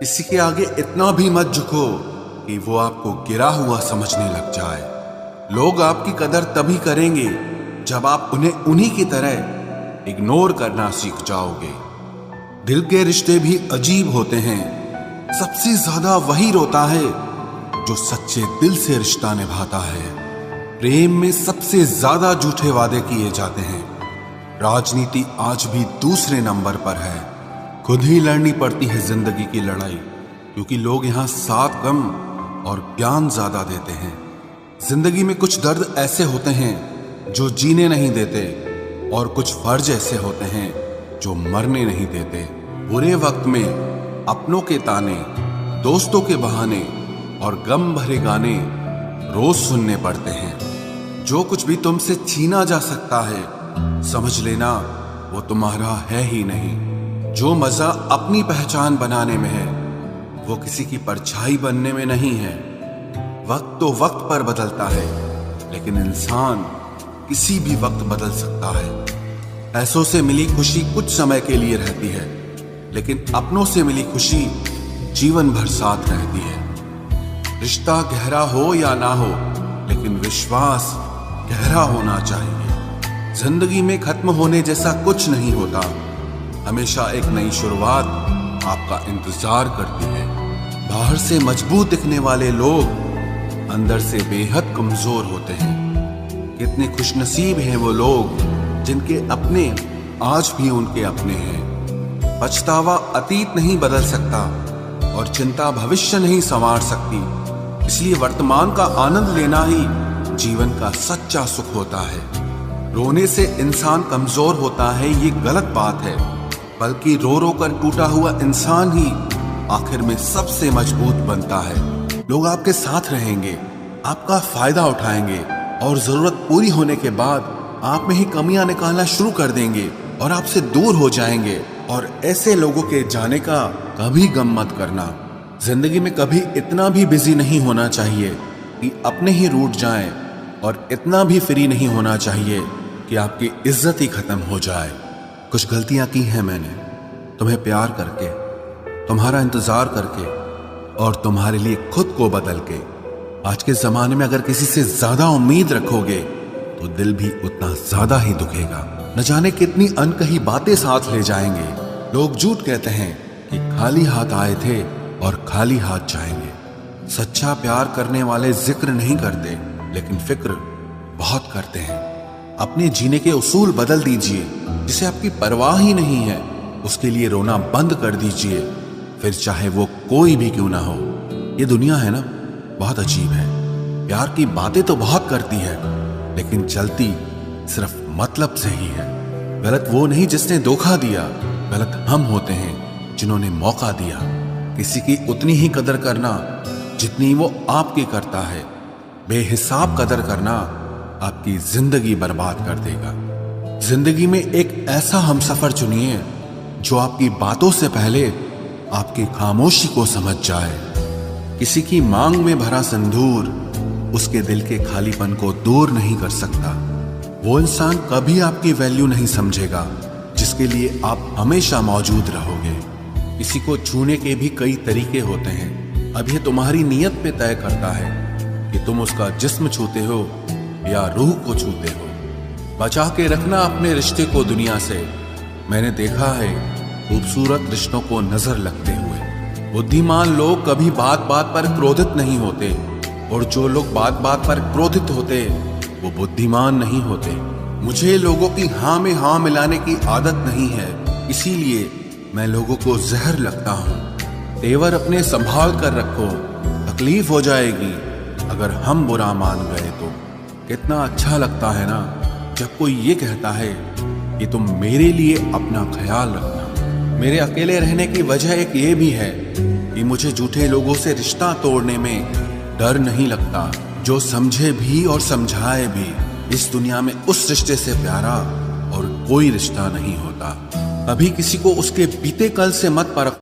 किसी के आगे इतना भी मत झुको कि वो आपको गिरा हुआ समझने लग जाए। लोग आपकी कदर तभी करेंगे जब आप उन्हें उन्हीं की तरह इग्नोर करना सीख जाओगे। दिल के रिश्ते भी अजीब होते हैं। सबसे ज्यादा वही रोता है जो सच्चे दिल से रिश्ता निभाता है। प्रेम में सबसे ज्यादा झूठे वादे किए जाते हैं। राजनीति आज भी दूसरे नंबर पर है। खुद ही लड़नी पड़ती है जिंदगी की लड़ाई, क्योंकि लोग यहां साथ कम और ज्ञान ज्यादा देते हैं। जिंदगी में कुछ दर्द ऐसे होते हैं जो जीने नहीं देते, और कुछ फर्ज ऐसे होते हैं जो मरने नहीं देते। बुरे वक्त में अपनों के ताने, दोस्तों के बहाने और गम भरे गाने रोज सुनने पड़ते हैं। जो कुछ भी तुमसे छीना जा सकता है, समझ लेना वो तुम्हारा है ही नहीं। जो मजा अपनी पहचान बनाने में है, वो किसी की परछाई बनने में नहीं है। वक्त तो वक्त पर बदलता है, लेकिन इंसान किसी भी वक्त बदल सकता है। पैसों से मिली खुशी कुछ समय के लिए रहती है, लेकिन अपनों से मिली खुशी जीवन भर साथ रहती है। रिश्ता गहरा हो या ना हो, लेकिन विश्वास गहरा होना चाहिए। जिंदगी में खत्म होने जैसा कुछ नहीं होता। हमेशा एक नई शुरुआत आपका इंतजार करती है। बाहर से मजबूत दिखने वाले लोग अंदर से बेहद कमजोर होते हैं। कितने खुशनसीब हैं वो लोग जिनके अपने आज भी उनके अपने हैं। पछतावा अतीत नहीं बदल सकता और चिंता भविष्य नहीं संवार सकती। इसलिए वर्तमान का आनंद लेना ही जीवन का सच्चा सुख होता है। रोने से इंसान कमजोर होता है, ये गलत बात है। बल्कि रो रो कर टूटा हुआ इंसान ही आखिर में सबसे मजबूत बनता है। लोग आपके साथ रहेंगे, आपका फायदा उठाएंगे, और जरूरत पूरी होने के बाद आप में ही कमियां निकालना शुरू कर देंगे और आपसे दूर हो जाएंगे। और ऐसे लोगों के जाने का कभी गम मत करना। जिंदगी में कभी इतना भी बिजी नहीं होना चाहिए कि अपने ही रूठ जाएं, और इतना भी फ्री नहीं होना चाहिए कि आपकी इज्जत ही खत्म हो जाए। कुछ गलतियां की हैं मैंने, तुम्हें प्यार करके, तुम्हारा इंतजार करके, और तुम्हारे लिए खुद को बदल के। आज के जमाने में अगर किसी से ज्यादा उम्मीद रखोगे तो दिल भी उतना ज्यादा ही दुखेगा। न जाने कितनी अनकही बातें साथ ले जाएंगे। लोग झूठ कहते हैं कि खाली हाथ आए थे और खाली हाथ जाएंगे। सच्चा प्यार करने वाले जिक्र नहीं करते, लेकिन फिक्र बहुत करते हैं। अपने जीने के उसूल बदल दीजिए। जिसे आपकी परवाह ही नहीं है, उसके लिए रोना बंद कर दीजिए, फिर चाहे वो कोई भी क्यों ना हो। ये दुनिया है ना, बहुत अजीब है। प्यार की बातें तो बहुत करती है, लेकिन चलती सिर्फ मतलब से ही है। गलत वो नहीं जिसने धोखा दिया, गलत हम होते हैं जिन्होंने मौका दिया। किसी की उतनी ही कदर करना जितनी वो आपकी करता है। बेहिसाब कदर करना आपकी जिंदगी बर्बाद कर देगा। जिंदगी में एक ऐसा हमसफर चुनिए जो आपकी बातों से पहले आपकी खामोशी को समझ जाए। किसी की मांग में भरा सिंदूर उसके दिल के खालीपन को दूर नहीं कर सकता। वो इंसान कभी आपकी वैल्यू नहीं समझेगा जिसके लिए आप हमेशा मौजूद रहोगे। किसी को छूने के भी कई तरीके होते हैं। अब ये तुम्हारी नीयत पे तय करता है कि तुम उसका जिस्म छूते हो या रूह को छूते हो। बचा के रखना अपने रिश्ते को दुनिया से। मैंने देखा है खूबसूरत रिश्तों को नजर लगते हुए। बुद्धिमान लोग कभी बात बात पर क्रोधित नहीं होते, और जो लोग बात बात पर क्रोधित होते वो बुद्धिमान नहीं होते। मुझे लोगों की हाँ में हाँ मिलाने की आदत नहीं है, इसीलिए मैं लोगों को जहर लगता हूँ। तेवर अपने संभाल कर रखो, तकलीफ हो जाएगी अगर हम बुरा मान गए तो। कितना अच्छा लगता है ना जब कोई ये कहता है कि तुम मेरे लिए अपना ख्याल रखना। मेरे अकेले रहने की वजह एक ये भी है कि मुझे झूठे लोगों से रिश्ता तोड़ने में डर नहीं लगता। जो समझे भी और समझाए भी, इस दुनिया में उस रिश्ते से प्यारा और कोई रिश्ता नहीं होता। कभी किसी को उसके बीते कल से मत परख।